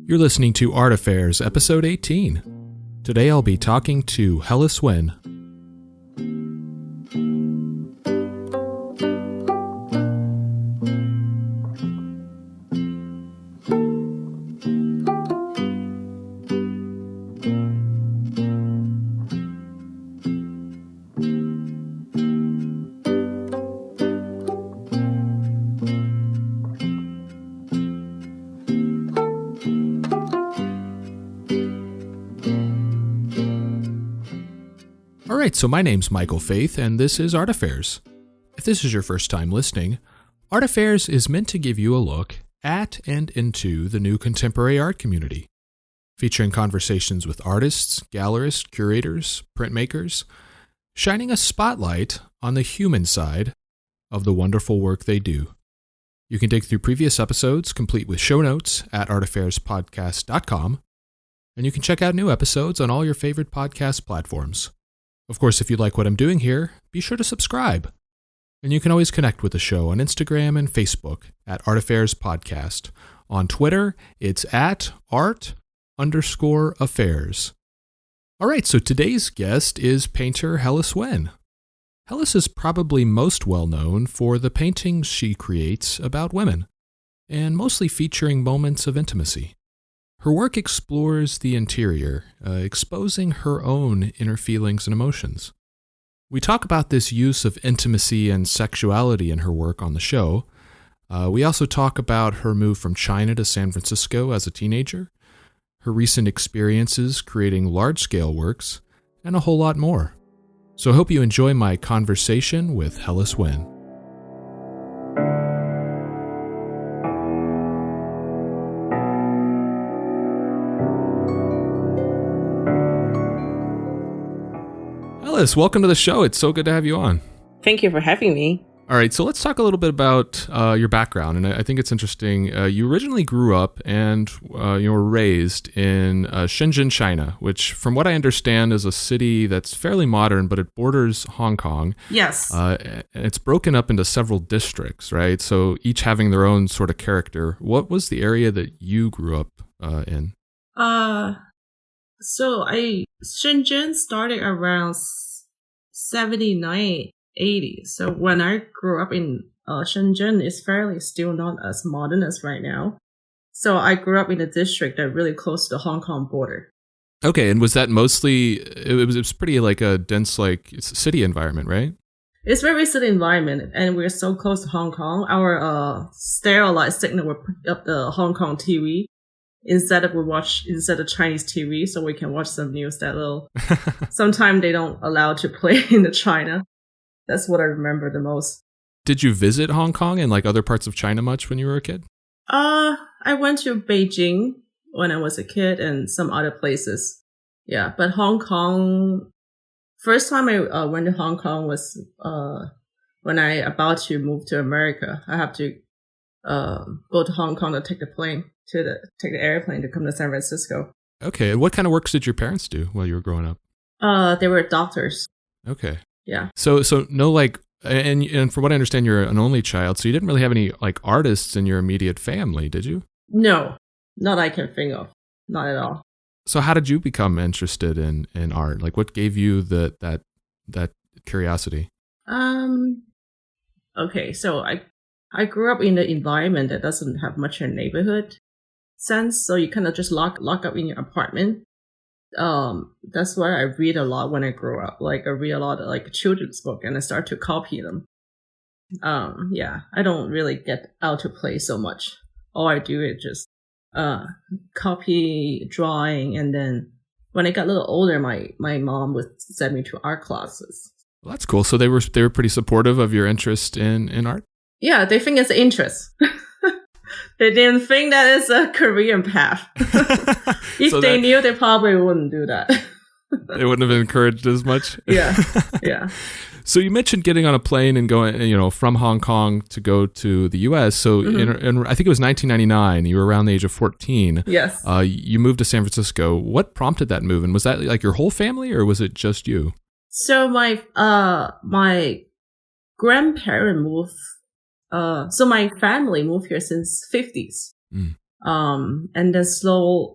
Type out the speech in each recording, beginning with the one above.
You're listening to Art Affairs, Episode 18. Today I'll be talking to Helice Wen. Alright, so my name's Michael Faith, and this is Art Affairs. If this is your first time listening, Art Affairs is meant to give you a look at and into the new contemporary art community, featuring conversations with artists, gallerists, curators, printmakers, shining a spotlight on the human side of the wonderful work they do. You can dig through previous episodes, complete with show notes, at artaffairs.podcast.com, and you can check out new episodes on all your favorite podcast platforms. Of course, if you like what I'm doing here, be sure to subscribe. And you can always connect with the show on Instagram and Facebook at Art Affairs Podcast. On Twitter, it's at art_affairs. All right, so today's guest is painter Helice Wen. Helice is probably most well known for the paintings she creates about women, and mostly featuring moments of intimacy. Her work explores the interior, exposing her own inner feelings and emotions. We talk about this use of intimacy and sexuality in her work on the show. We also talk about her move from China to San Francisco as a teenager, her recent experiences creating large-scale works, and a whole lot more. So I hope you enjoy my conversation with Helice Wen. Helice, welcome to the show. It's so good to have you on. Thank you for having me. All right, so let's talk a little bit about your background, and I think it's interesting. You originally grew up and you were raised in Shenzhen, China, which, from what I understand, is a city that's fairly modern, but it borders Hong Kong. Yes. It's broken up into several districts, right? So each having their own sort of character. What was the area that you grew up in? Shenzhen started around 79, 80. So when I grew up in Shenzhen, it's fairly still not as modern as right now. So I grew up in a district that really close to the Hong Kong border. Okay, and was that mostly, it was pretty like a dense like city environment, right? It's very city environment, and we're so close to Hong Kong. Our satellite signal will put up the Hong Kong TV instead of Chinese TV, so we can watch some news that sometimes they don't allow to play in the China. That's what I remember the most. Did you visit Hong Kong and like other parts of China much when you were a kid? I went to Beijing when I was a kid and some other places. Yeah, but Hong Kong, first time I went to Hong Kong was when I about to move to America. I have to go to Hong Kong to take the plane. Take the airplane to come to San Francisco. Okay, and what kind of works did your parents do while you were growing up? They were doctors. Okay. Yeah. So no like, and from what I understand, you're an only child, so you didn't really have any like artists in your immediate family, did you? No, not I can think of, not at all. So how did you become interested in art? Like, what gave you that curiosity? Okay, so I grew up in an environment that doesn't have much of a neighborhood sense, so you kind of just lock up in your apartment. That's why I read a lot when I grew up. Like I read a lot of like children's book, and I start to copy them. Yeah, I don't really get out to play so much. All I do is just copy, drawing, and then when I got a little older, my mom would send me to art classes. Well, that's cool. So they were pretty supportive of your interest in art? Yeah, they think it's an interest. They didn't think that it's a career path. If so they knew, they probably wouldn't do that. They wouldn't have encouraged as much. Yeah. So you mentioned getting on a plane and going, from Hong Kong to go to the U.S. So in I think it was 1999. You were around the age of 14. Yes. You moved to San Francisco. What prompted that move? And was that like your whole family, or was it just you? So my grandparent moved. So my family moved here since 50s. And then slowly,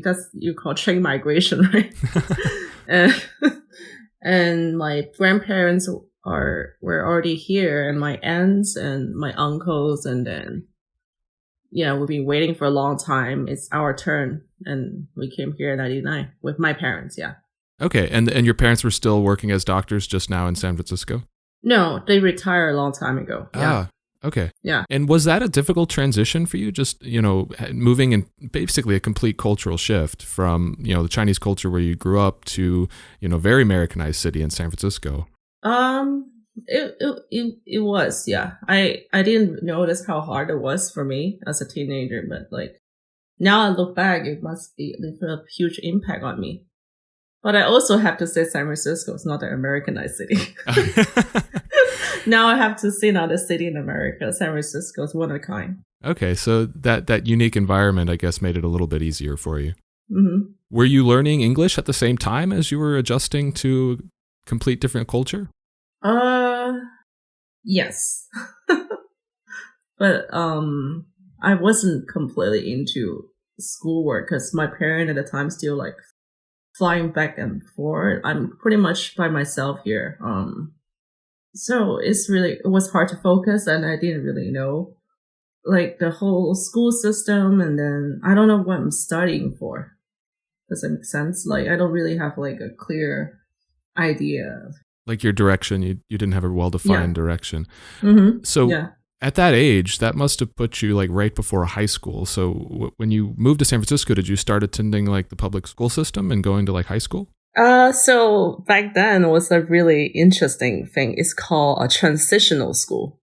that's you call chain migration, right? and, and my grandparents were already here, and my aunts and my uncles, and then we've been waiting for a long time. It's our turn, and we came here in '99 with my parents. Yeah. Okay, and your parents were still working as doctors just now in San Francisco? No, they retired a long time ago. Yeah. Okay. Yeah. And was that a difficult transition for you? Just, moving in basically a complete cultural shift from, the Chinese culture where you grew up to, very Americanized city in San Francisco. It was, yeah. I didn't notice how hard it was for me as a teenager, but like now I look back, it must be a huge impact on me. But I also have to say San Francisco is not an Americanized city. Now I have to say another city in America. San Francisco is one of a kind. Okay, so that unique environment, I guess, made it a little bit easier for you. Mm-hmm. Were you learning English at the same time as you were adjusting to complete different culture? Yes. But I wasn't completely into schoolwork because my parent at the time still like flying back and forth. I'm pretty much by myself here. So it was hard to focus, and I didn't really know like the whole school system, and then I don't know what I'm studying for. Does that make sense? Like I don't really have like a clear idea. Like your direction, you didn't have a well-defined direction. Mm-hmm. So at that age, that must have put you like right before high school. So when you moved to San Francisco, did you start attending like the public school system and going to like high school? So back then was a really interesting thing. It's called a transitional school.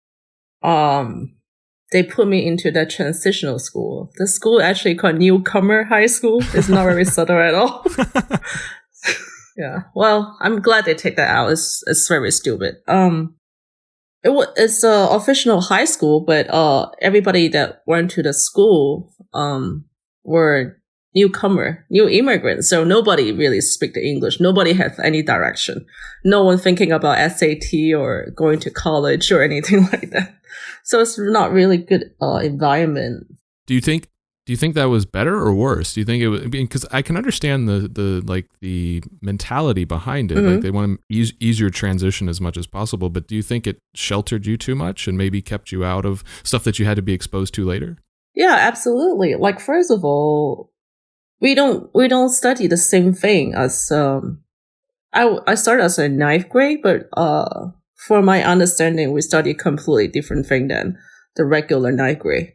They put me into that transitional school. The school actually called Newcomer High School. It's not very subtle at all. Yeah. Well, I'm glad they take that out. It's very stupid. It's a official high school, but everybody that went to the school were new immigrants. So nobody really speak the English. Nobody has any direction. No one thinking about SAT or going to college or anything like that. So it's not really good environment. Do you think that was better or worse? Do you think it was, because I can understand the mentality behind it. Mm-hmm. Like they want to ease your transition as much as possible, but do you think it sheltered you too much and maybe kept you out of stuff that you had to be exposed to later? Yeah, absolutely. Like first of all, we don't study the same thing as I started as a 9th grade, but for my understanding, we study a completely different thing than the regular 9th grade.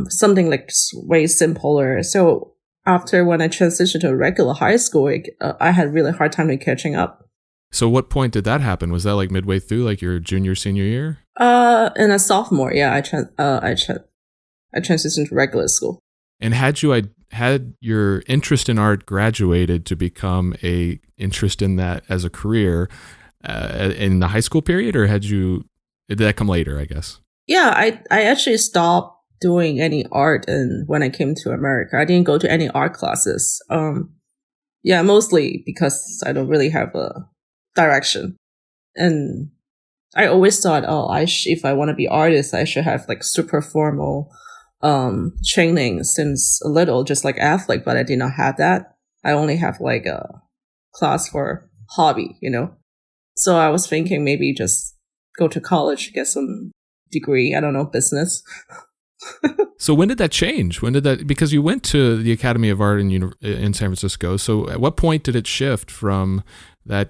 Something like way simpler. So after when I transitioned to a regular high school, I had really hard time in catching up. So what point did that happen? Was that like midway through, like your junior, senior year? In a sophomore, yeah, I transitioned to regular school. And had your interest in art graduated to become a interest in that as a career in the high school period, or did that come later, I guess? Yeah, I actually stopped doing any art, and when I came to America, I didn't go to any art classes. Mostly because I don't really have a direction, and I always thought, if I want to be artist, I should have like super formal training since a little, just like athlete. But I did not have that. I only have like a class for hobby, So I was thinking maybe just go to college, get some degree. I don't know, business. So when did that change? Because you went to the Academy of Art in San Francisco. So at what point did it shift from that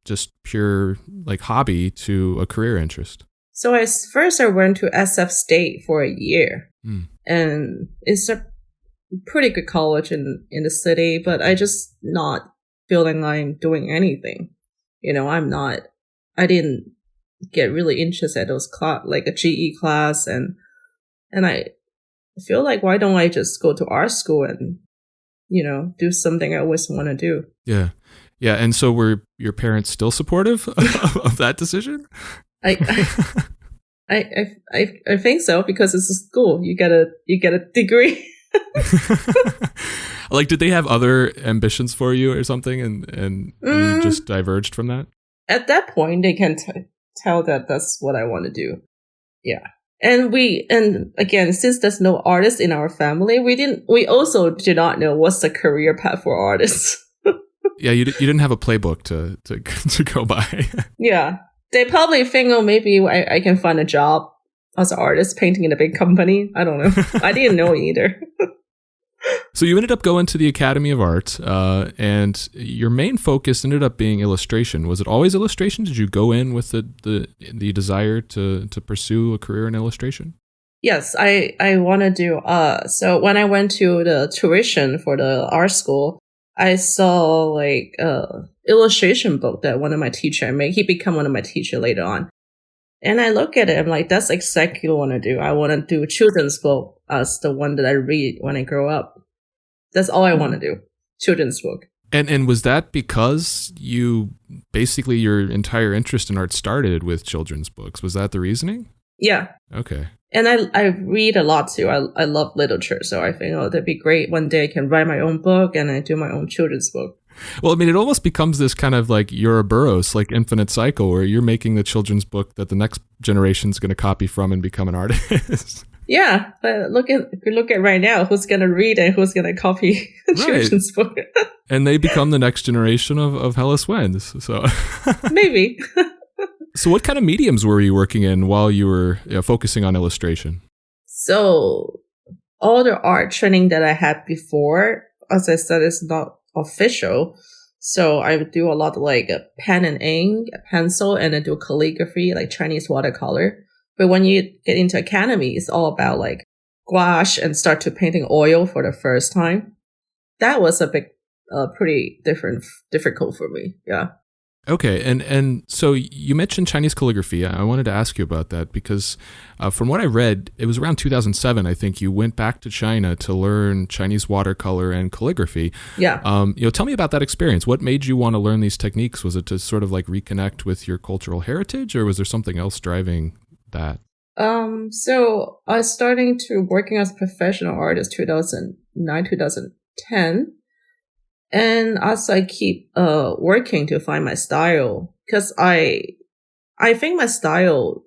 just pure like hobby to a career interest? So I went to SF State for a year, and it's a pretty good college in the city, but I just not feeling I'm doing anything. I didn't get really interested in those like a GE class, and I feel like, why don't I just go to art school and, do something I always want to do? Yeah. Yeah. And so were your parents still supportive of that decision? I think so, because it's a school. You get a degree. Like, did they have other ambitions for you or something, and you just diverged from that? At that point, they can tell that that's what I want to do. Yeah. And again, since there's no artist in our family, we also do not know what's the career path for artists. Yeah, you didn't have a playbook to to go by. Yeah. They probably think, oh, maybe I can find a job as an artist painting in a big company. I don't know. I didn't know either. So you ended up going to the Academy of Art, and your main focus ended up being illustration. Was it always illustration? Did you go in with the desire to pursue a career in illustration? Yes, I want to do. So when I went to the tuition for the art school, I saw like illustration book that one of my teacher made. He became one of my teacher later on. And I look at it, I'm like, that's exactly what I want to do. I want to do children's book as the one that I read when I grow up. That's all I want to do. Children's book. And was that because you basically your entire interest in art started with children's books? Was that the reasoning? Yeah. Okay. And I read a lot too. I love literature. So I think, oh, that'd be great. One day I can write my own book and I do my own children's book. Well, I mean, it almost becomes this kind of like Ouroboros, like infinite cycle, where you're making the children's book that the next generation's going to copy from and become an artist. Yeah, but if you look at right now, who's going to read and who's going to copy children's book? And they become the next generation of Helice Wen. So maybe. So what kind of mediums were you working in while you were focusing on illustration? So all the art training that I had before, as I said, is not official. So I would do a lot of like a pen and ink, a pencil, and I do calligraphy, like Chinese watercolor. But when you get into academy, it's all about like gouache and start to painting oil for the first time. That was a big, pretty difficult for me. Yeah. Okay, and so you mentioned Chinese calligraphy. I wanted to ask you about that because from what I read, it was around 2007, I think, you went back to China to learn Chinese watercolor and calligraphy. Yeah. Tell me about that experience. What made you want to learn these techniques? Was it to sort of like reconnect with your cultural heritage, or was there something else driving that? So I was starting to working as a professional artist 2009, 2010. And as I keep working to find my style, because I think my style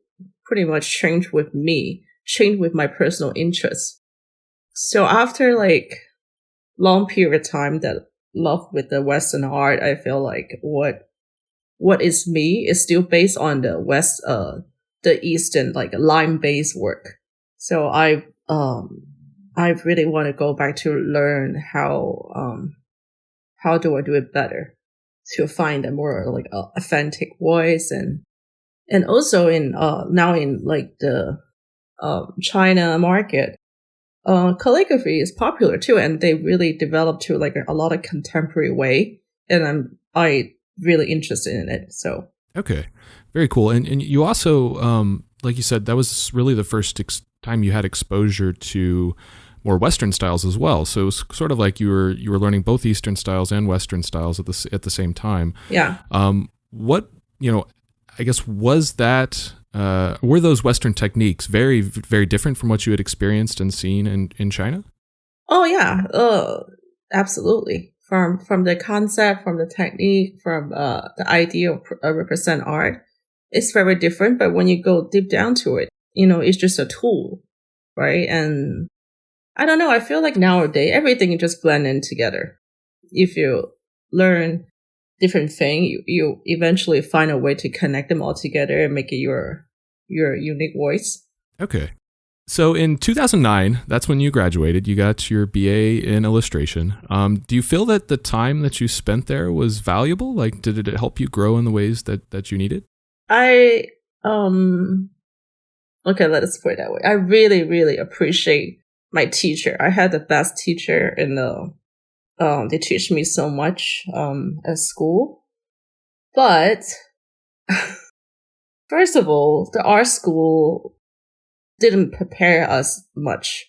pretty much changed with me, changed with my personal interests. So after like long period of time that love with the Western art, I feel like what is me is still based on the Eastern like line based work. So I really want to go back to learn how do I do it better to find a more like authentic voice and also in now in like the China market, calligraphy is popular too, and they really developed to like a lot of contemporary way, and I really interested in it. So okay, very cool. And you also like you said, that was really the first time you had exposure to more Western styles as well. So it was sort of like you were learning both Eastern styles and Western styles at the same time. Yeah. What I guess was that were those Western techniques very, very different from what you had experienced and seen in China? Oh yeah, absolutely. From the concept, from the technique, from the idea of represent art, it's very different. But when you go deep down to it, it's just a tool, right? And I don't know. I feel like nowadays everything is just blend in together. If you learn different thing, you eventually find a way to connect them all together and make it your unique voice. Okay. So in 2009, that's when you graduated. You got your BA in illustration. Do you feel that the time that you spent there was valuable? Like, did it help you grow in the ways that you needed? Okay, let us put it that way. I really, really appreciate my teacher. I had the best teacher in they teach me so much at school. But first of all, the art school didn't prepare us much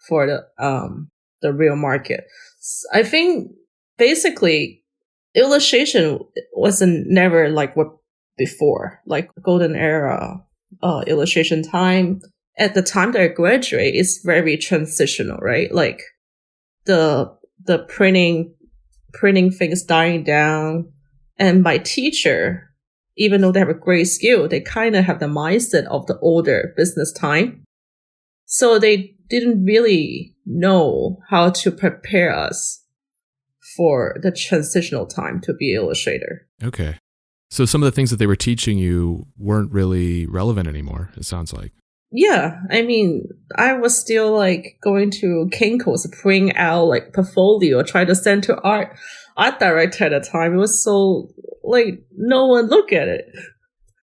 for the real market. I think basically illustration wasn't never like what before, like golden era illustration time. At the time that I graduate, it's very transitional, right? Like the printing things dying down. And my teacher even though they have a great skill, they kind of have the mindset of the older business time. So they didn't really know how to prepare us for the transitional time to be illustrator. Okay. So some of the things that they were teaching you weren't really relevant anymore, it sounds like. Yeah, I mean, I was still like going to Kinko's, print out like portfolio, try to send to art director at the time. It was so like no one look at it.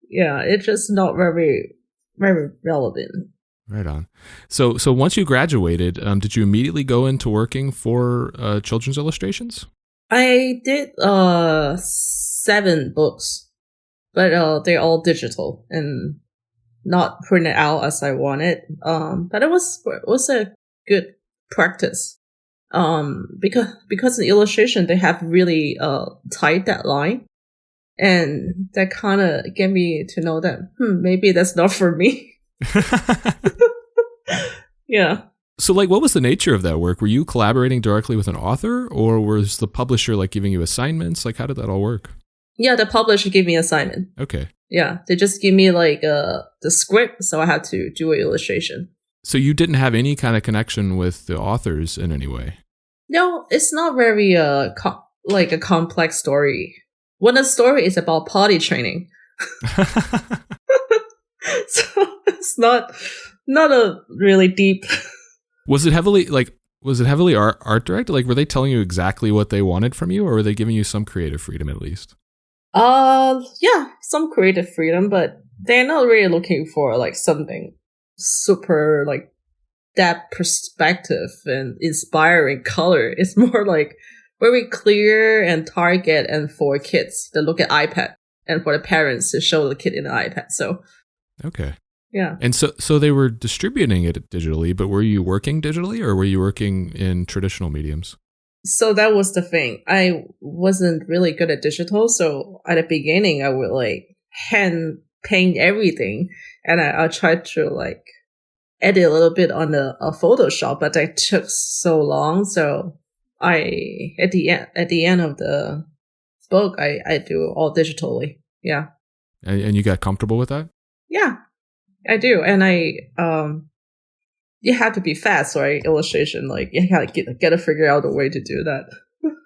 Yeah, it's just not very relevant. Right on. So once you graduated, did you immediately go into working for children's illustrations? I did 7 books, but they're all digital and not printed out as I wanted. But it was a good practice. Because in illustration they have really tight deadline, and that kind of get me to know that maybe that's not for me. Yeah. So like, what was the nature of that work? Were you collaborating directly with an author, or was the publisher like giving you assignments? Like, how did that all work? Yeah, the publisher gave me assignment. Okay. Yeah, they just give me like the script, so I had to do an illustration. So you didn't have any kind of connection with the authors in any way? No, it's not very like a complex story. When a story is about potty training, so it's not a really deep. Was it heavily art directed? Like, were they telling you exactly what they wanted from you, or were they giving you some creative freedom at least? Yeah, some creative freedom, but they're not really looking for like something super like that perspective and inspiring color. It's more like very clear and target, and for kids that look at iPad, and for the parents to show the kid in the iPad. So okay. Yeah. And so they were distributing it digitally, but were you working digitally, or were you working in traditional mediums? So that was the thing. I wasn't really good at digital. So at the beginning, I would like hand paint everything, and I tried to like edit a little bit on a Photoshop, but that took so long. So at the end of the book, I do all digitally. Yeah. And you got comfortable with that? Yeah, I do. And you have to be fast, right? Illustration, like you gotta get to figure out a way to do that.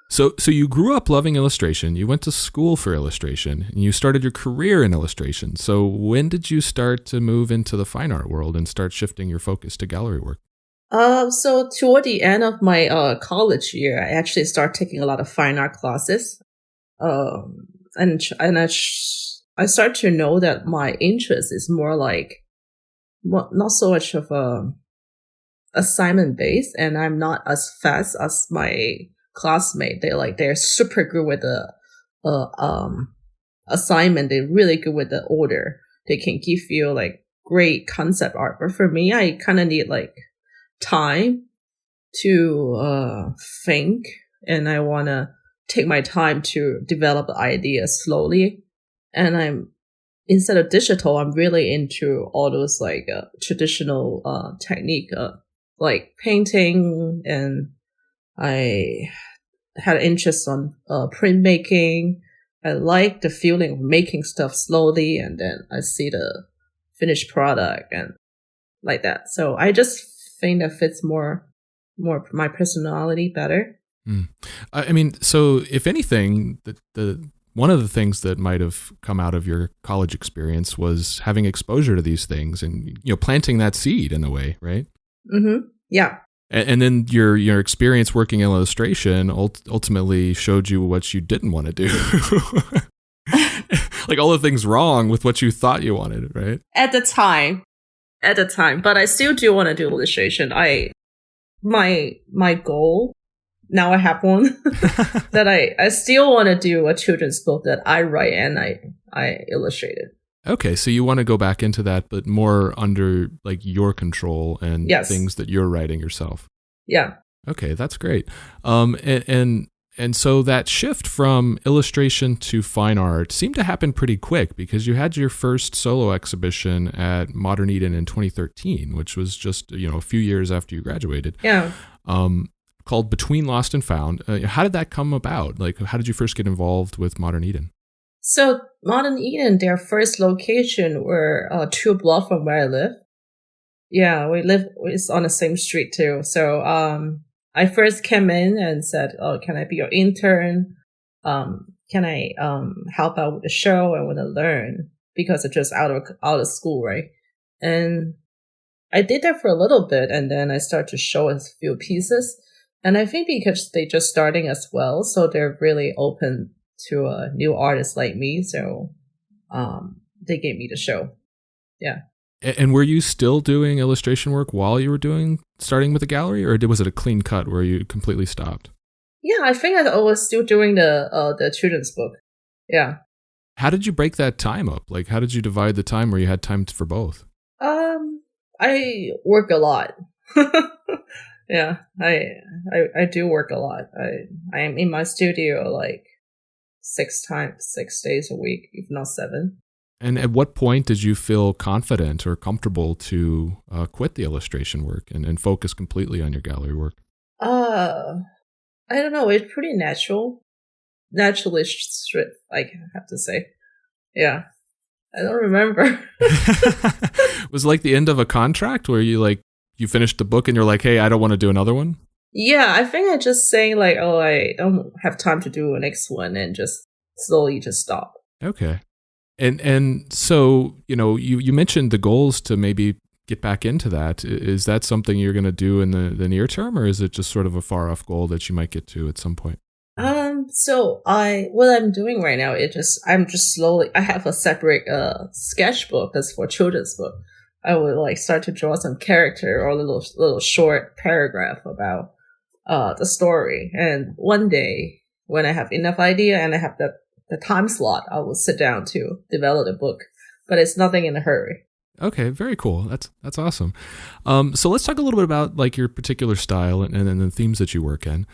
So you grew up loving illustration. You went to school for illustration, and you started your career in illustration. So when did you start to move into the fine art world and start shifting your focus to gallery work? So toward the end of my college year, I actually started taking a lot of fine art classes. And I start to know that my interest is more like not so much of a assignment based, and I'm not as fast as my classmate. They're super good with the assignment. They're really good with the order. They can give you like great concept art. But for me, I kind of need like time to think, and I want to take my time to develop the idea slowly. And instead of digital, I'm really into all those like traditional technique, like painting, and I had an interest on printmaking. I like the feeling of making stuff slowly, and then I see the finished product and like that. So I just think that fits more my personality better. I mean, so if anything, the one of the things that might have come out of your college experience was having exposure to these things, and planting that seed in a way, right? Mm-hmm. Yeah. And then your experience working in illustration ultimately showed you what you didn't want to do. Like all the things wrong with what you thought you wanted, right? At the time, but I still do want to do illustration. My goal, now I have one, that I still want to do a children's book that I write and I illustrated. Okay, so you want to go back into that, but more under like your control and Yes. things that you're writing yourself. Yeah. Okay, that's great. And so that shift from illustration to fine art seemed to happen pretty quick, because you had your first solo exhibition at Modern Eden in 2013, which was just a few years after you graduated. Yeah. Called Between Lost and Found. How did that come about? Like, how did you first get involved with Modern Eden? So Modern Eden, their first location were 2 blocks from where I live. Yeah, we live it's on the same street too. So I first came in and said, "Oh, can I be your intern? Can I help out with the show? I want to learn because it's just out of school, right?" And I did that for a little bit, and then I started to show a few pieces. And I think because they just starting as well, so they're really open to a new artist like me. So they gave me the show. Yeah. And were you still doing illustration work while you were starting with the gallery, or was it a clean cut where you completely stopped? Yeah, I think I was still doing the children's book. Yeah. How did you break that time up? Like, how did you divide the time where you had time for both? I work a lot. Yeah, I do work a lot. I am in my studio like 6 days a week, if not 7. And at what point did you feel confident or comfortable to quit the illustration work and focus completely on your gallery work? I don't know. It's pretty naturally strict, I have to say. Yeah, I don't remember. Was it like the end of a contract where you finished the book and you're like, hey, I don't want to do another one? Yeah, I think I just saying like, oh, I don't have time to do a next one, and just slowly just stop. Okay. And so, you mentioned the goals to maybe get back into that. Is that something you're going to do in the near term, or is it just sort of a far off goal that you might get to at some point? So what I'm doing right now, I'm just slowly, I have a separate, sketchbook that's for children's book. I would like start to draw some character or little short paragraph about, the story. And one day when I have enough idea and I have the time slot, I will sit down to develop the book, but it's nothing in a hurry. Okay, very cool. That's awesome. So let's talk a little bit about like your particular style and the themes that you work in.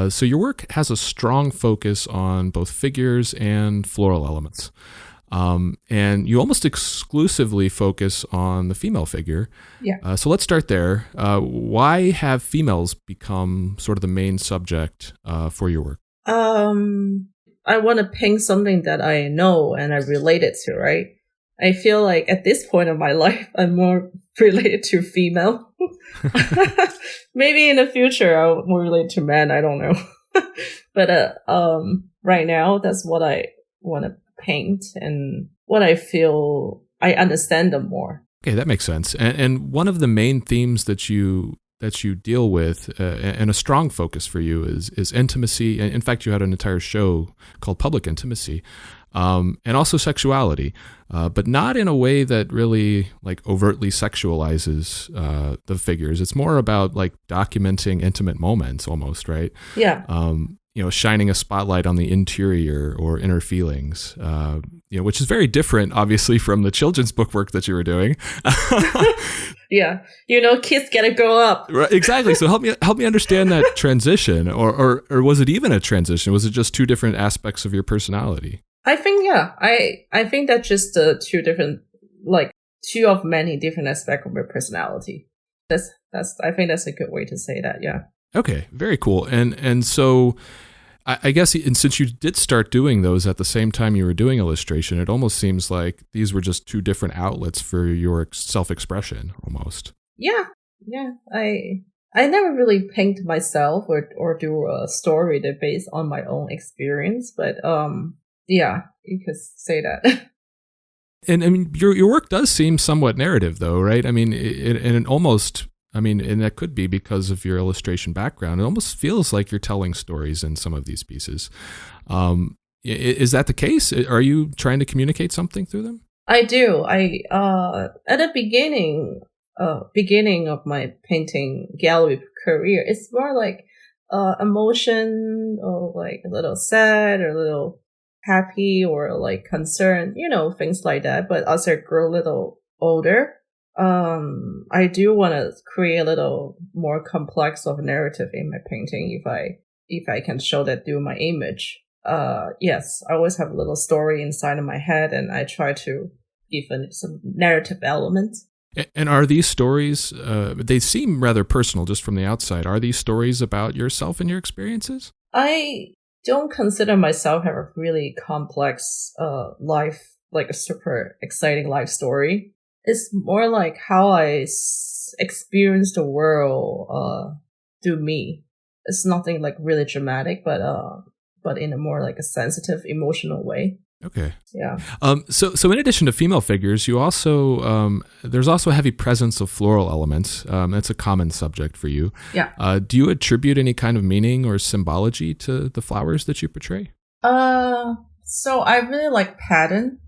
So your work has a strong focus on both figures and floral elements. And you almost exclusively focus on the female figure. Yeah. So let's start there. Why have females become sort of the main subject for your work? I want to paint something that I know and I relate it to, right? I feel like at this point of my life, I'm more related to female. Maybe in the future, I'll more relate to men. I don't know. But right now, that's what I want to paint and what I feel I understand them more. Okay, that makes sense. And one of the main themes that you deal with, and a strong focus for you is intimacy. In fact, you had an entire show called Public Intimacy, and also sexuality, but not in a way that really like overtly sexualizes the figures. It's more about like documenting intimate moments, almost, right? Yeah. Shining a spotlight on the interior or inner feelings, which is very different, obviously, from the children's book work that you were doing. Yeah, kids gotta grow up. Right, exactly. So help me understand that transition, or was it even a transition? Was it just two different aspects of your personality? I think I think that's just two different, like two of many different aspects of my personality. I think that's a good way to say that. Yeah. Okay, very cool. And so I guess, and since you did start doing those at the same time you were doing illustration, it almost seems like these were just two different outlets for your self-expression, almost. Yeah. I never really paint myself or do a story that based on my own experience, but yeah, you could say that. And I mean, your work does seem somewhat narrative, though, right? I mean, and that could be because of your illustration background. It almost feels like you're telling stories in some of these pieces. Is that the case? Are you trying to communicate something through them? I do. At the beginning of my painting gallery career, it's more like emotion, or like a little sad or a little happy or like concerned, things like that. But as I grow a little older, I do want to create a little more complex of narrative in my painting if I can show that through my image. Yes, I always have a little story inside of my head, and I try to give some narrative elements. And are these stories, they seem rather personal just from the outside. Are these stories about yourself and your experiences? I don't consider myself have a really complex life, like a super exciting life story. It's more like how I experience the world through me. It's nothing like really dramatic, but in a more like a sensitive, emotional way. Okay. Yeah. So in addition to female figures, you also there's also a heavy presence of floral elements. That's a common subject for you. Yeah. Do you attribute any kind of meaning or symbology to the flowers that you portray? So I really like pattern.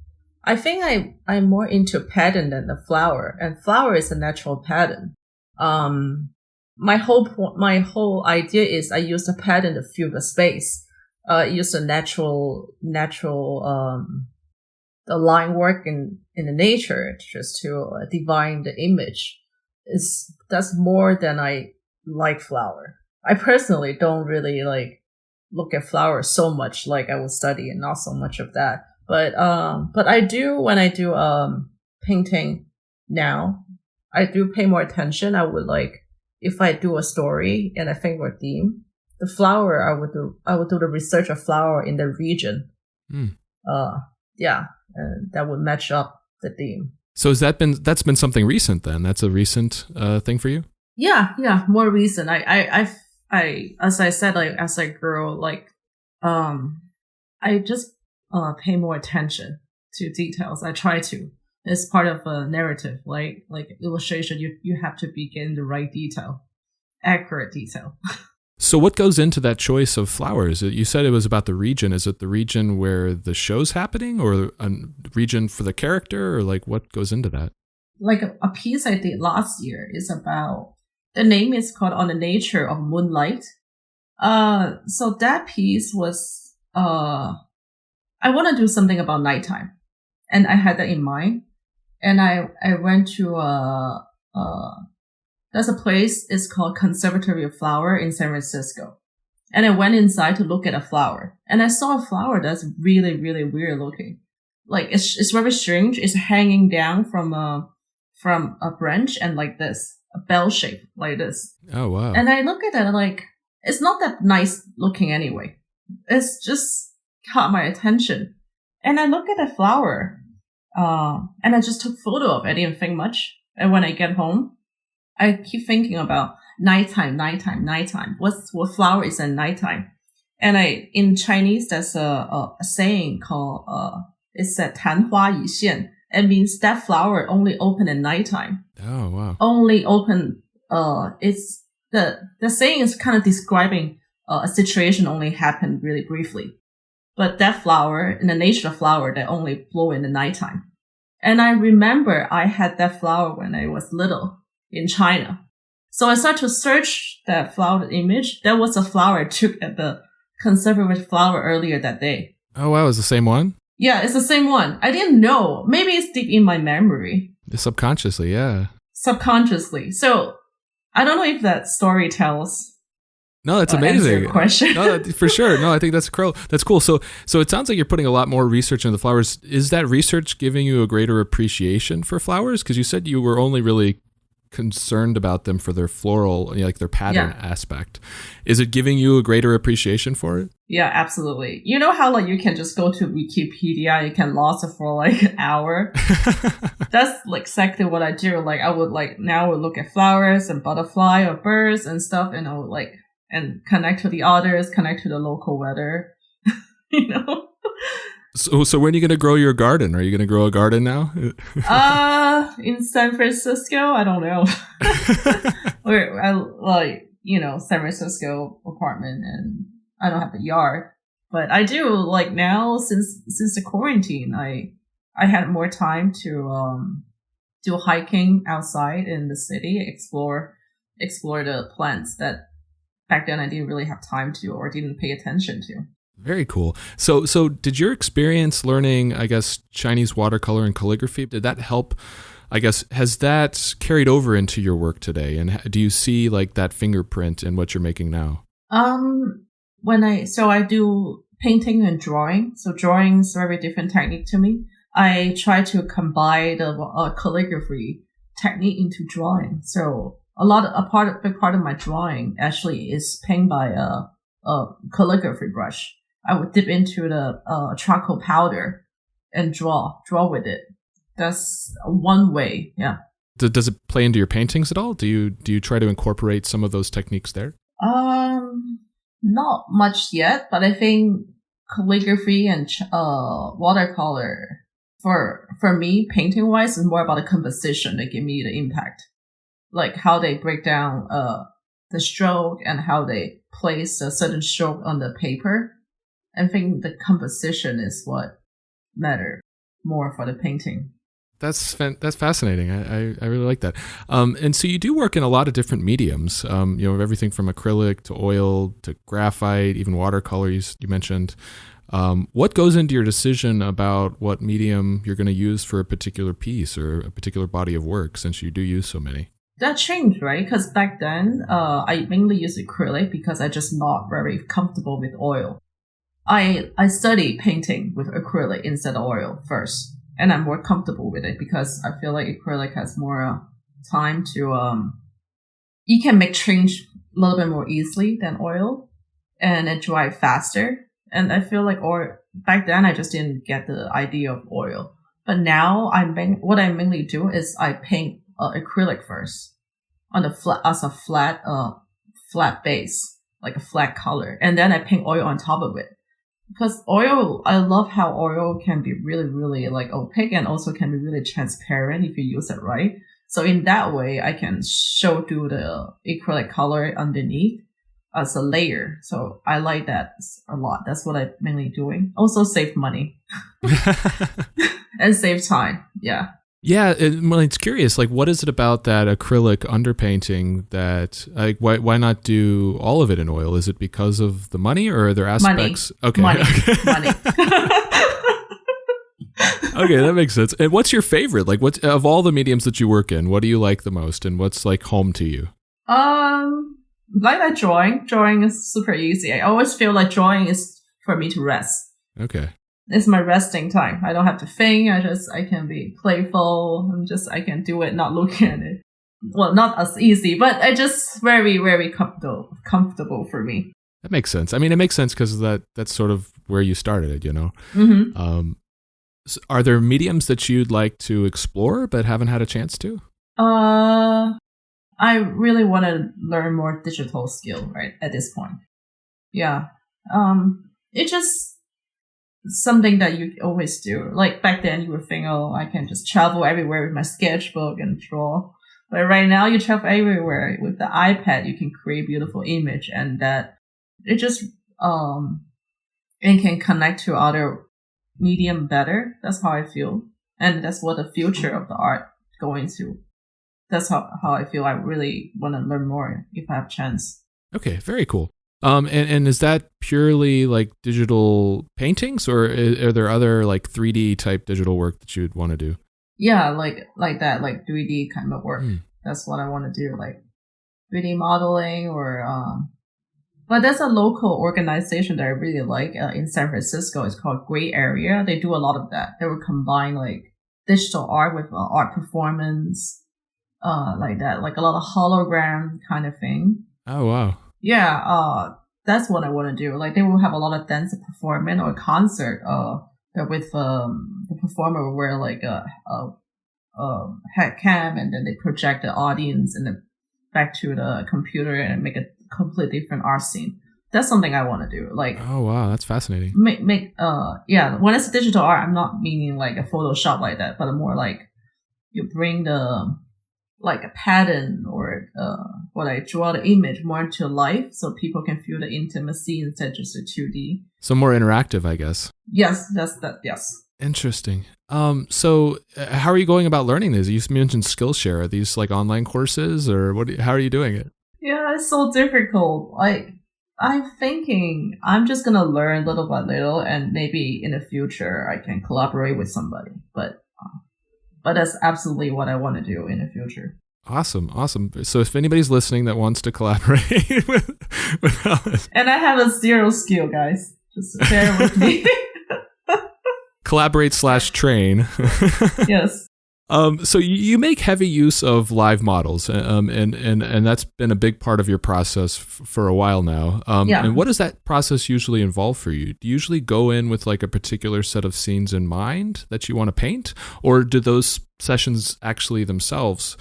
I think I'm more into pattern than the flower, and flower is a natural pattern. Um, my whole idea is I use the pattern to fill the space. Use the the line work in the nature just to divine the image. That's more than I like flower. I personally don't really like look at flowers so much like I would study and not so much of that. But I do when I do painting now, I do pay more attention. I would like if I do a story and I think a theme, the flower I would do the research of flower in the region. Mm. Yeah, and that would match up the theme. So that's been something recent then? That's a recent thing for you? Yeah, more recent. I as I said, like as I grow, like I just pay more attention to details. I try to. It's part of a narrative, like illustration. You have to be getting the right detail, accurate detail. So what goes into that choice of flowers? You said it was about the region. Is it the region where the show's happening, or a region for the character, or like what goes into that? Like a piece I did last year is about, the name is called On the Nature of Moonlight. So that piece was, I want to do something about nighttime, and I had that in mind. And I went to there's a place, it's called Conservatory of Flower in San Francisco. And I went inside to look at a flower. And I saw a flower that's really, really weird looking. Like it's very strange. It's hanging down from a branch and like this, a bell shape like this. Oh wow. And I look at it like, it's not that nice looking anyway. It's just caught my attention. And I look at the flower, and I just took photo of it. I didn't think much. And when I get home, I keep thinking about nighttime. What flower is at nighttime? And in Chinese, there's a saying called, it said 昙花一现. It means that flower only open at nighttime. Oh, wow. Only open, it's, the saying is kind of describing a situation only happened really briefly. But that flower, in the nature of flower, they only blow in the nighttime. And I remember I had that flower when I was little in China. So I started to search that flower image. That was a flower I took at the Conservatory Flower earlier that day. Oh, wow. It's the same one? Yeah, it's the same one. I didn't know. Maybe it's deep in my memory. Subconsciously, yeah. Subconsciously. So I don't know if that story tells. No, that's amazing. Your question. No, for sure. No, I think that's cool. So it sounds like you're putting a lot more research into the flowers. Is that research giving you a greater appreciation for flowers? Because you said you were only really concerned about them for their floral, like their pattern aspect. Is it giving you a greater appreciation for it? Yeah, absolutely. You know how like you can just go to Wikipedia, you can lost it for like an hour. That's like exactly what I do. Like I would like now I would look at flowers and butterfly or birds and stuff, and I would like and connect to the others, connect to the local weather. You know. So when are you going to grow your garden? Are you going to grow a garden now? In San Francisco, I don't know. Or I like, San Francisco apartment, and I don't have a yard, but I do like now since the quarantine, I had more time to do hiking outside in the city, explore the plants that back then I didn't really have time to or didn't pay attention to. Very cool. So did your experience learning, I guess, Chinese watercolor and calligraphy, did that help? I guess, has that carried over into your work today? And do you see like that fingerprint in what you're making now? I do painting and drawing. So drawing is a very different technique to me. I try to combine the calligraphy technique into drawing. So big part of my drawing actually is painted by a calligraphy brush. I would dip into the charcoal powder and draw with it. That's one way. Yeah. Does it play into your paintings at all? Do you try to incorporate some of those techniques there? Not much yet, but I think calligraphy and watercolor for me, painting wise, is more about the composition that give me the impact, like how they break down the stroke and how they place a certain stroke on the paper. I think the composition is what matter more for the painting. That's fascinating. I really like that. And so you do work in a lot of different mediums. Everything from acrylic to oil to graphite, even watercolor you mentioned. What goes into your decision about what medium you're going to use for a particular piece or a particular body of work, since you do use so many? That changed, right? Because back then, I mainly used acrylic because I'm just not very comfortable with oil. I studied painting with acrylic instead of oil first. And I'm more comfortable with it because I feel like acrylic has more time to, you can make change a little bit more easily than oil, and it dry faster. And I feel like back then I just didn't get the idea of oil. But now what I mainly do is I paint acrylic first on as a flat base, like a flat color. And then I paint oil on top of it. Because oil, I love how oil can be really, really like opaque and also can be really transparent if you use it right. So in that way, I can show through the acrylic color underneath as a layer. So I like that a lot. That's what I'm mainly doing. Also save money and save time. Yeah. Yeah, it's curious. Like, what is it about that acrylic underpainting that, like, why not do all of it in oil? Is it because of the money, or are there aspects? Money. Okay, money. Okay, that makes sense. And what's your favorite? Like, what of all the mediums that you work in, what do you like the most, and what's like home to you? Like drawing. Drawing is super easy. I always feel like drawing is for me to rest. Okay. It's my resting time. I don't have to think. I can be playful. I can do it not looking at it. Well, not as easy, but I just very, very comfortable for me. That makes sense. I mean, it makes sense because that's sort of where you started it, you know? Mm-hmm. So are there mediums that you'd like to explore but haven't had a chance to? I really want to learn more digital skill, right, at this point. Yeah. It's just something that you always do. Like back then you would think, oh, I can just travel everywhere with my sketchbook and draw. But right now you travel everywhere. With the iPad, you can create beautiful image, and that it just, and can connect to other medium better. That's how I feel. And that's what the future of the art going to. That's how I feel. I really want to learn more if I have a chance. Okay, very cool. And is that purely like digital paintings, or are there other like 3D type digital work that you'd want to do? Yeah, like that, like 3D kind of work. That's what I want to do, like 3D modeling but there's a local organization that I really like in San Francisco. It's called Gray Area. They do a lot of that. They will combine like digital art with art performance, like that, like a lot of hologram kind of thing. Oh, wow. Yeah, that's what I want to do. Like they will have a lot of dance performance or concert, with the performer will wear like a head cam, and then they project the audience and then back to the computer and make a completely different art scene. That's something I want to do. Like, oh wow, that's fascinating. Yeah. When it's digital art, I'm not meaning like a Photoshop like that, but more like you bring like a pattern or what I draw the image more into life, so people can feel the intimacy instead of just a 2D. So more interactive, I guess. Yes, that's that. Yes. Interesting. So how are you going about learning this? You mentioned Skillshare. Are these like online courses, or how are you doing it? Yeah, it's so difficult. Like, I'm thinking I'm just gonna learn little by little, and maybe in the future I can collaborate with somebody. But that's absolutely what I want to do in the future. Awesome. So if anybody's listening that wants to collaborate with Alice. And I have a zero skill, guys. Just bear with me. Collaborate/train. Yes. So you make heavy use of live models, and that's been a big part of your process for a while now. Yeah. And what does that process usually involve for you? Do you usually go in with like a particular set of scenes in mind that you want to paint, or do those sessions actually themselves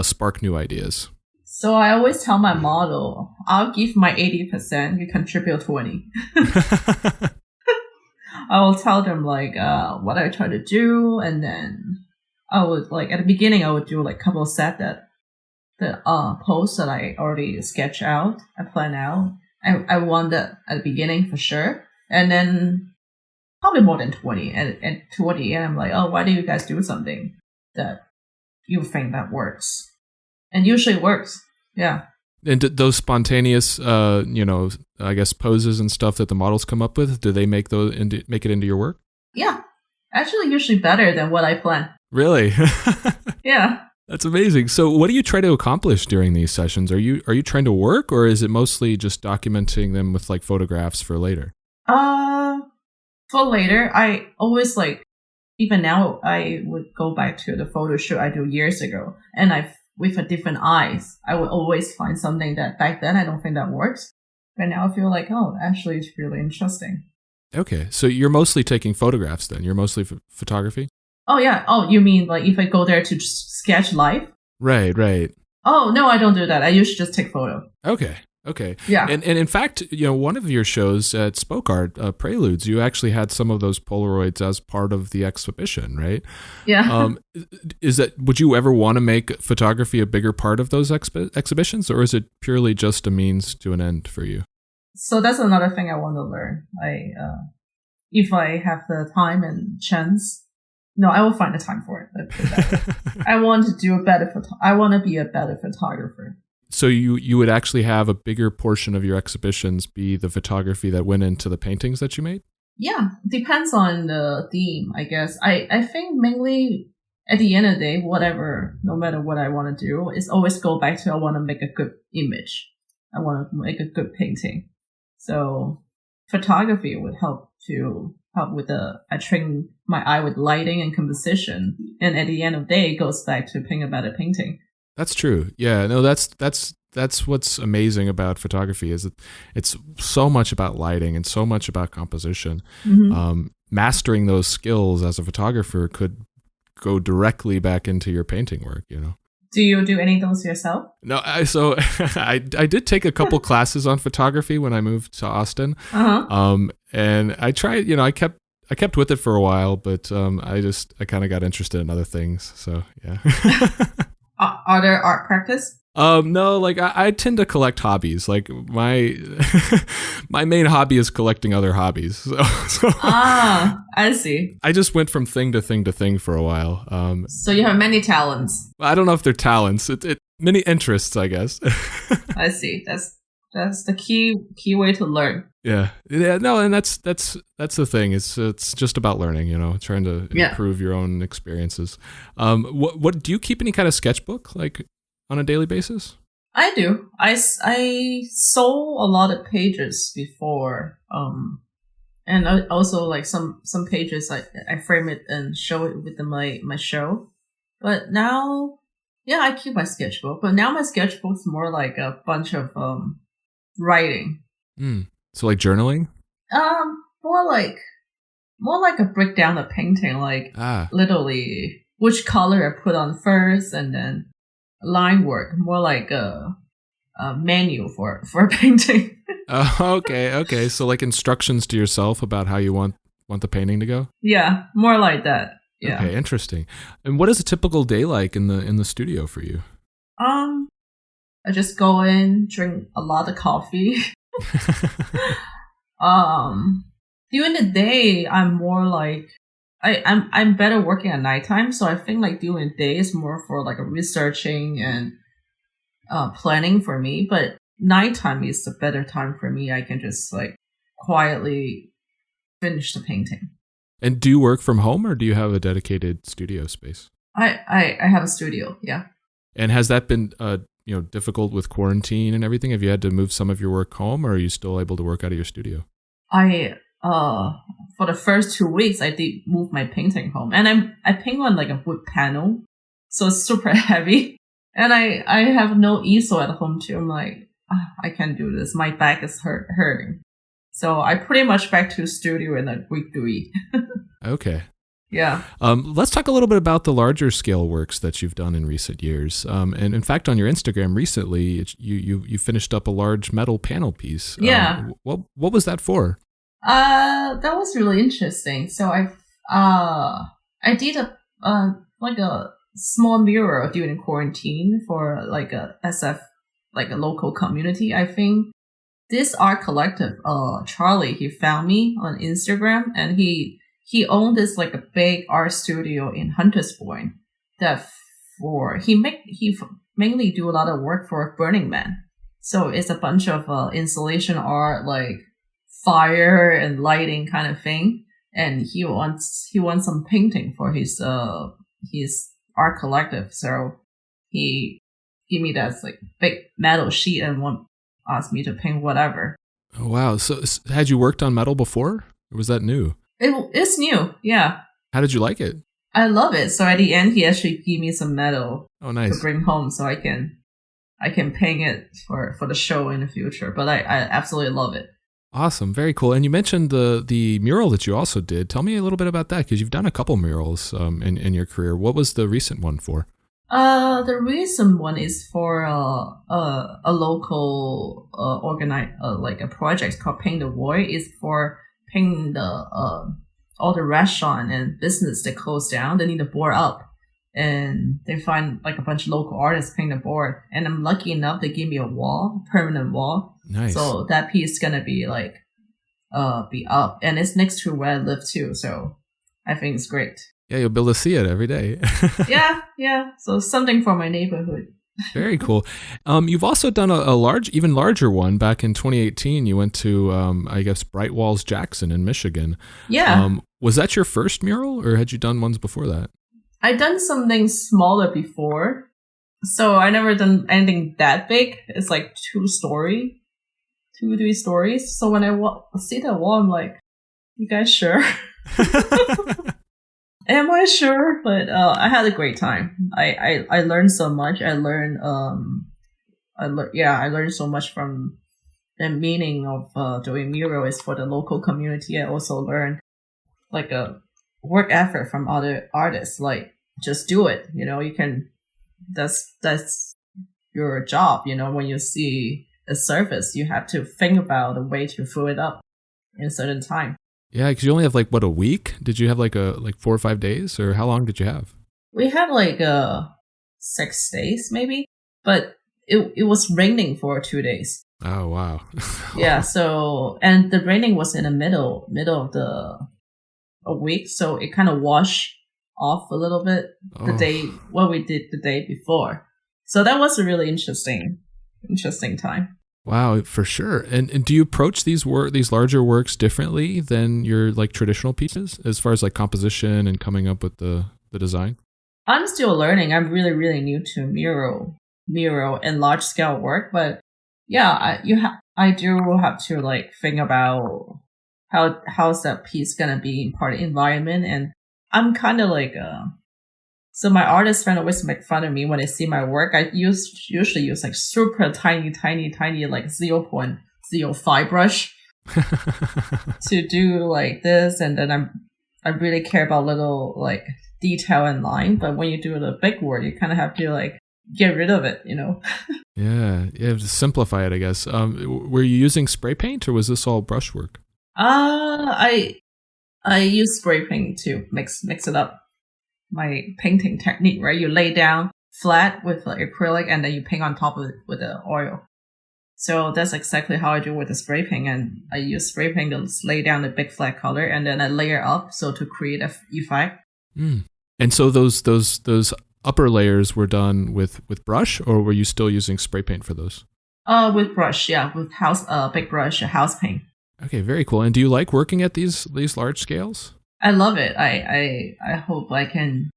spark new ideas? So I always tell my model, I'll give my 80%, you contribute 20. I will tell them like what I try to do, and then I would like at the beginning I would do like a couple of set that the posts that I already sketch out, I plan out. I want that at the beginning for sure, and then probably more than 20. And toward the end, I'm like, oh, why do you guys do something that you think that works? And usually it works. Yeah. And those spontaneous, I guess poses and stuff that the models come up with, do they make it into your work? Yeah, actually, usually better than what I plan. Really? Yeah. That's amazing. So, what do you try to accomplish during these sessions? Are you trying to work, or is it mostly just documenting them with like photographs for later? For later, I always like. Even now, I would go back to the photo shoot I do years ago, and with a different eyes, I would always find something that back then I don't think that works. But now I feel like, oh, actually it's really interesting. Okay. So you're mostly taking photographs then? You're mostly photography? Oh, yeah. Oh, you mean like if I go there to sketch live? Right. Oh, no, I don't do that. I usually just take photo. Okay. Yeah. And in fact, one of your shows at Spoke Art, Preludes, you actually had some of those Polaroids as part of the exhibition, right? Yeah. Would you ever want to make photography a bigger part of those exhibitions, or is it purely just a means to an end for you? So that's another thing I want to learn. If I have the time and chance, no, I will find the time for it. I want to do I want to be a better photographer. So you would actually have a bigger portion of your exhibitions be the photography that went into the paintings that you made? Yeah, depends on the theme, I guess. I think mainly at the end of the day, no matter what I want to do, is always go back to I want to make a good image. I want to make a good painting. So photography would help with I train my eye with lighting and composition. And at the end of the day, it goes back to paint a better painting. That's true. Yeah, no, that's what's amazing about photography is that it's so much about lighting and so much about composition. Mm-hmm. Mastering those skills as a photographer could go directly back into your painting work, Do you do any of those yourself? No, I did take a couple classes on photography when I moved to Austin. Uh-huh. And I tried, I kept with it for a while, but I kind of got interested in other things. So, yeah. Are there art practice? No, like I tend to collect hobbies. Like my main hobby is collecting other hobbies. So I see. I just went from thing to thing to thing for a while. So you have many talents. I don't know if they're talents. It many interests, I guess. I see. That's the key way to learn. Yeah. No, and that's the thing. It's just about learning. Trying to improve your own experiences. What do you keep any kind of sketchbook like on a daily basis? I do. I sold a lot of pages before. And also like some pages I frame it and show it with my show. But now, yeah, I keep my sketchbook. But now my sketchbook's more like a bunch of writing. So like journaling? More like a breakdown of painting, like literally which color I put on first, and then line work. More like a menu for a painting. Okay. So like instructions to yourself about how you want the painting to go? Yeah, more like that. Yeah. Okay, interesting. And what is a typical day like in the studio for you? I just go in, drink a lot of coffee. During the day, I'm more like I'm better working at nighttime. So I think like during the day is more for like researching and planning for me. But nighttime is the better time for me. I can just like quietly finish the painting. And do you work from home, or do you have a dedicated studio space? I have a studio. Yeah. And has that been difficult with quarantine and everything? Have you had to move some of your work home, or are you still able to work out of your studio? for the first 2 weeks, I did move my painting home, and I paint on like a wood panel, so it's super heavy, and I have no easel at home too. I'm like, I can't do this. My back is hurting. So I pretty much back to the studio in like week 3. Okay. Yeah. Let's talk a little bit about the larger scale works that you've done in recent years. And in fact, on your Instagram recently, you finished up a large metal panel piece. Yeah. What was that for? That was really interesting. So I did like a small mural during quarantine for like a SF, like a local community. I think this art collective, Charlie, he found me on Instagram, and he owned this like a big art studio in Hunters Point that he mainly do a lot of work for Burning Man. So it's a bunch of installation art, like fire and lighting kind of thing. And he wants some painting for his art collective. So he gave me that like big metal sheet and asked me to paint whatever. Oh, wow. So had you worked on metal before, or was that new? It's new, yeah. How did you like it? I love it. So at the end, he actually gave me some metal Oh, nice. to bring home, so I can paint it for the show in the future. But I absolutely love it. Awesome, very cool. And you mentioned the mural that you also did. Tell me a little bit about that, because you've done a couple murals in your career. What was the recent one for? The recent one is for a local like a project called Paint the Void. Is for painting the all the restaurant and business that closed down. They need to board up, and they find like a bunch of local artists paint the board. And I'm lucky enough they gave me a permanent wall. Nice. So that piece is gonna be like be up, and it's next to where I live too. So I think it's great. Yeah, you'll be able to see it every day. Yeah. So something for my neighborhood. Very cool. You've also done a even larger one back in 2018. You went to, I guess, Bright Walls Jackson in Michigan. Yeah. Was that your first mural, or had you done ones before that? I done something smaller before, so I never done anything that big. It's like 3 stories. So when I see that wall, I'm like, you guys sure? Am I sure? But I had a great time. I learned so much. I learned so much from the meaning of doing mural is for the local community. I also learned like a work effort from other artists. Like just do it. You can. That's your job. When you see a surface, you have to think about a way to fill it up in a certain time. Yeah, because you only have a week. Did you have like 4 or 5 days, or how long did you have? We had like 6 days maybe, but it was raining for 2 days. Oh wow. Yeah. So and the raining was in the middle of a week, so it kind of washed off a little bit what we did the day before. So that was a really interesting time. Wow, for sure. And do you approach these larger works differently than your traditional pieces, as far as composition and coming up with the design? I'm still learning. I'm really, really new to mural and large scale work, but yeah, I do have to think about how's that piece gonna be in part of the environment, and I'm kind of so my artist friend always make fun of me when they see my work. I usually use super tiny 0.05 brush to do this, and then I really care about little detail and line. But when you do the big work, you kind of have to get rid of it, Yeah, you have to simplify it, I guess. Were you using spray paint, or was this all brushwork? I use spray paint to mix it up. My painting technique, right? You lay down flat with acrylic, and then you paint on top of it with the oil. So that's exactly how I do with the spray paint. And I use spray paint to lay down the big flat color, and then I layer up so to create an effect. And so those upper layers were done with brush, or were you still using spray paint for those? With brush, yeah, with big brush, house paint. Okay, very cool. And do you like working at these large scales? I love it. I hope I can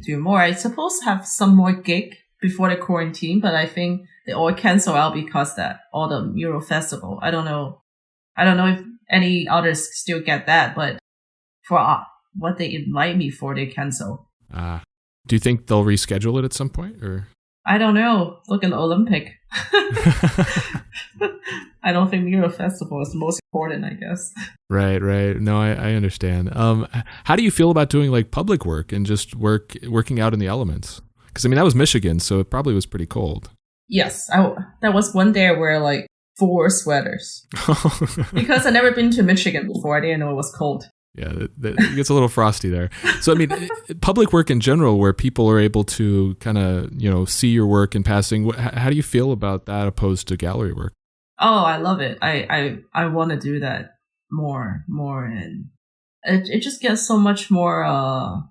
do more. I suppose have some more gig before the quarantine, but I think they all cancel out because that all the mural festival. I don't know I don't know if any others still get that, but for what they invite me for, they cancel. Do you think they'll reschedule it at some point, or? I don't know. Look at the Olympic. I don't think Mural Festival is the most important, I guess. Right. No, I understand. How do you feel about doing like public work and just working out in the elements? Because I mean, that was Michigan, so it probably was pretty cold. Yes, that was one day I wear like 4 sweaters because I've never been to Michigan before. I didn't know it was cold. Yeah, it gets a little frosty there. So, I mean, public work in general, where people are able to kind of, see your work in passing, how do you feel about that opposed to gallery work? Oh, I love it. I want to do that more, and it just gets so much more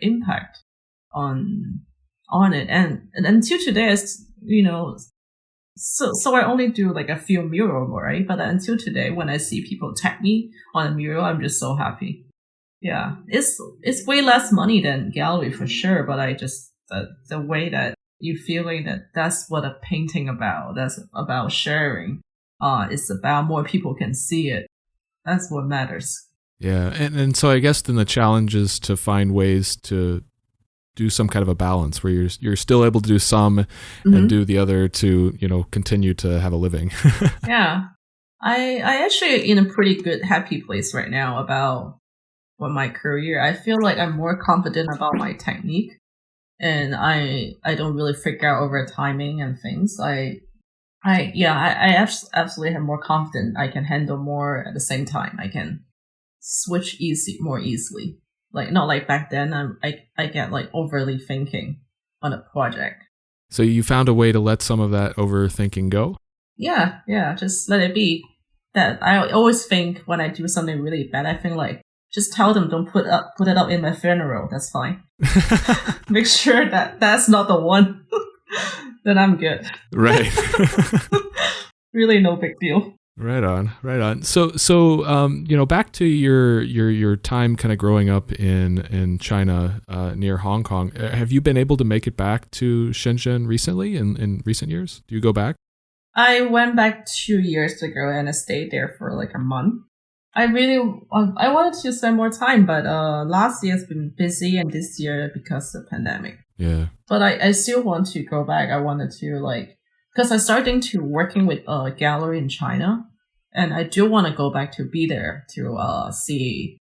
impact on it. And until today, so I only do like a few mural, right? But until today, when I see people tag me on a mural, I'm just so happy. Yeah, it's way less money than gallery for sure, but I just the way that you feeling that's what a painting about. That's about sharing. It's about more people can see it. That's what matters. Yeah, and so I guess then the challenge is to find ways to do some kind of a balance where you're still able to do some and do the other to continue to have a living. Yeah, I actually in a pretty good happy place right now about my career. I feel like I'm more confident about my technique, and I don't really figure out over timing and things. I absolutely have more confidence. I can handle more at the same time. I can switch more easily. Like not like back then. I get like overly thinking on a project. So you found a way to let some of that overthinking go? Yeah, just let it be. That I always think when I do something really bad, I think like just tell them don't put it up in my funeral. That's fine. Make sure that that's not the one. Then I'm good. Right. Really no big deal. Right on. So back to your time kind of growing up in China, near Hong Kong. Have you been able to make it back to Shenzhen recently in recent years? Do you go back? I went back 2 years ago and I stayed there for like a month. I wanted to spend more time, but last year has been busy and this year because of the pandemic. Yeah. But I still want to go back. I wanted to because I starting to working with a gallery in China, and I do want to go back to be there to see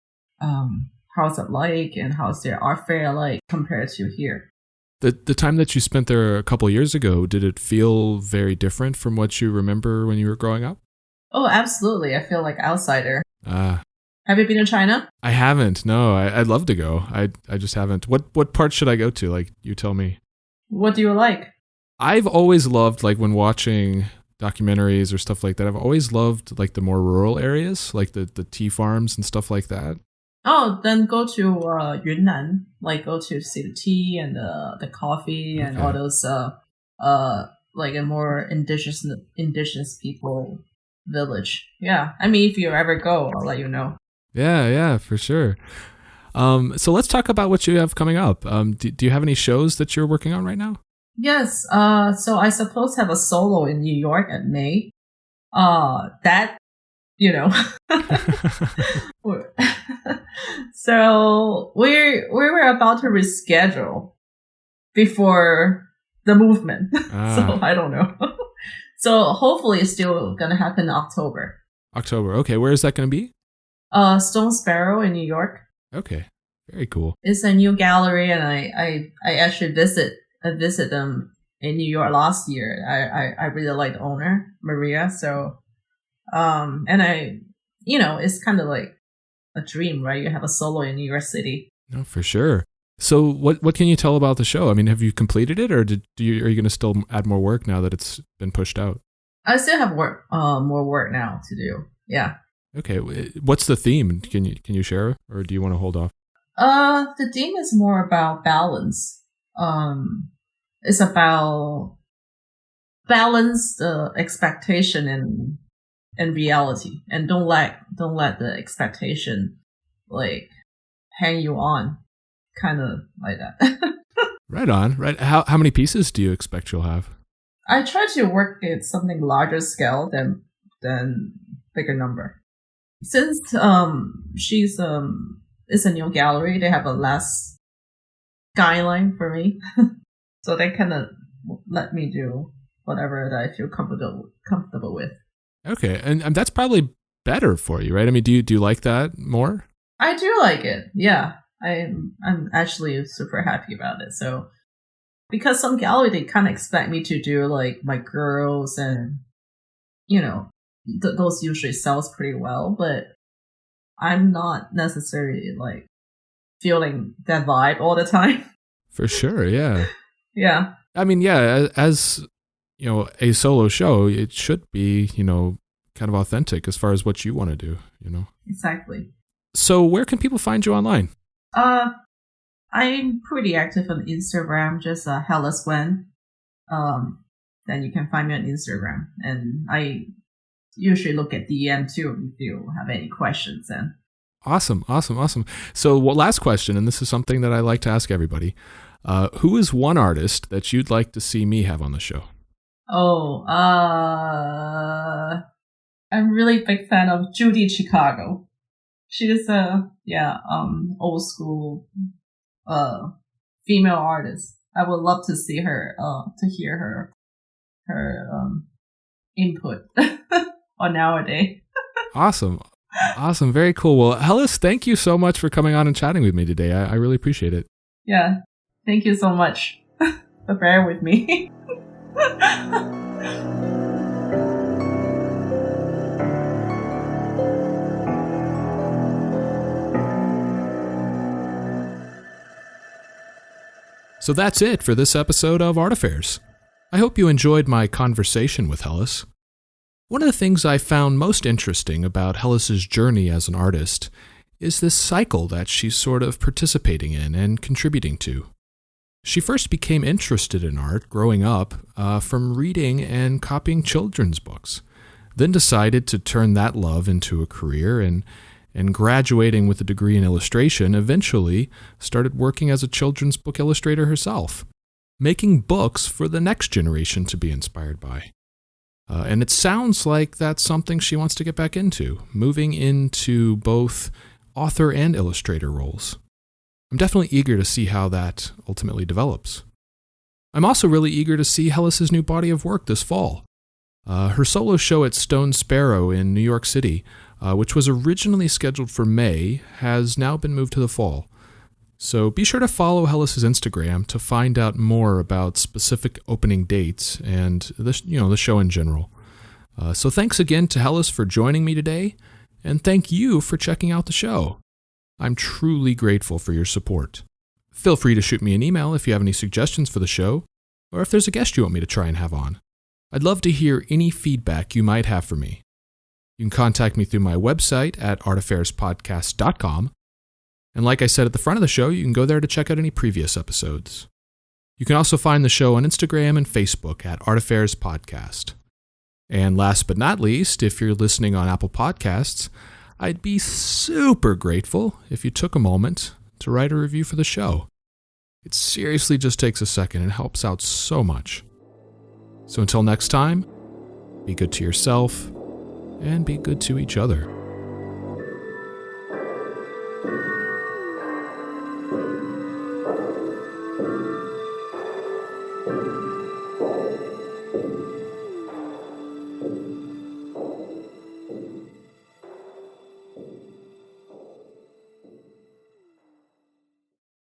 how's it like and how's their art fair like compared to here. The time that you spent there a couple of years ago, did it feel very different from what you remember when you were growing up? Oh, absolutely. I feel like outsider. Have you been to China? I haven't. No, I'd love to go. I just haven't. What part should I go to? Like, you tell me. What do you like? I've always loved, like, when watching documentaries or stuff like that, I've always loved, like, the more rural areas, like the tea farms and stuff like that. Oh, then go to Yunnan. Like, go to see the tea and the coffee and all those like a more indigenous people village. Yeah, I mean, if you ever go, I'll let you know. Yeah, for sure. So let's talk about what you have coming up. Do you have any shows that you're working on right now? Yes. So I suppose have a solo in New York at May. That, so we were about to reschedule before the movement. So I don't know. So hopefully it's still gonna happen in October. October. Okay. Where is that going to be? Stone Sparrow in New York. Okay. Very cool. It's a new gallery, and I actually visit them in New York last year. I really like the owner, Maria. So, and it's kind of like a dream, right? You have a solo in New York City. No, for sure. So what can you tell about the show? I mean, have you completed it, or are you going to still add more work now that it's been pushed out? I still have more work now to do. Yeah. Okay. What's the theme? Can you share, or do you want to hold off? The theme is more about balance. It's about balance the expectation and reality, and don't let the expectation like hang you on, kind of like that. Right on. Right. How many pieces do you expect you'll have? I try to work at something larger scale than than bigger number. Since she's it's a new gallery, they have a less guideline for me, so they kind of let me do whatever that I feel comfortable with. Okay, and that's probably better for you, right? I mean, do you like that more? I do like it. Yeah, I'm actually super happy about it. So because some gallery they kind of expect me to do like my girls and those usually sells pretty well, but I'm not necessarily like feeling that vibe all the time. For sure, yeah. Yeah. I mean, yeah, as a solo show, it should be, kind of authentic as far as what you want to do, Exactly. So where can people find you online? I'm pretty active on Instagram, just Helice Wen. Then you can find me on Instagram, and I usually look at DM too if you have any questions. Then Awesome. So last question, and this is something that I like to ask everybody. Who is one artist that you'd like to see me have on the show? Oh, I'm really big fan of Judy Chicago. She's old school female artist. I would love to see her to hear her input on nowadays. Awesome. Very cool. Well, Helice, thank you so much for coming on and chatting with me today. I really appreciate it. Yeah. Thank you so much for bearing with me. So that's it for this episode of Art Affairs. I hope you enjoyed my conversation with Helice. One of the things I found most interesting about Helice's journey as an artist is this cycle that she's sort of participating in and contributing to. She first became interested in art growing up from reading and copying children's books, then decided to turn that love into a career and graduating with a degree in illustration, eventually started working as a children's book illustrator herself, making books for the next generation to be inspired by. And it sounds like that's something she wants to get back into, moving into both author and illustrator roles. I'm definitely eager to see how that ultimately develops. I'm also really eager to see Helice's new body of work this fall. Her solo show at Stone Sparrow in New York City, which was originally scheduled for May, has now been moved to the fall. So be sure to follow Helice's Instagram to find out more about specific opening dates and the show in general. So thanks again to Helice for joining me today, and thank you for checking out the show. I'm truly grateful for your support. Feel free to shoot me an email if you have any suggestions for the show, or if there's a guest you want me to try and have on. I'd love to hear any feedback you might have for me. You can contact me through my website at artaffairespodcast.com. And like I said at the front of the show, you can go there to check out any previous episodes. You can also find the show on Instagram and Facebook at Art Affairs Podcast. And last but not least, if you're listening on Apple Podcasts, I'd be super grateful if you took a moment to write a review for the show. It seriously just takes a second and helps out so much. So until next time, be good to yourself and be good to each other.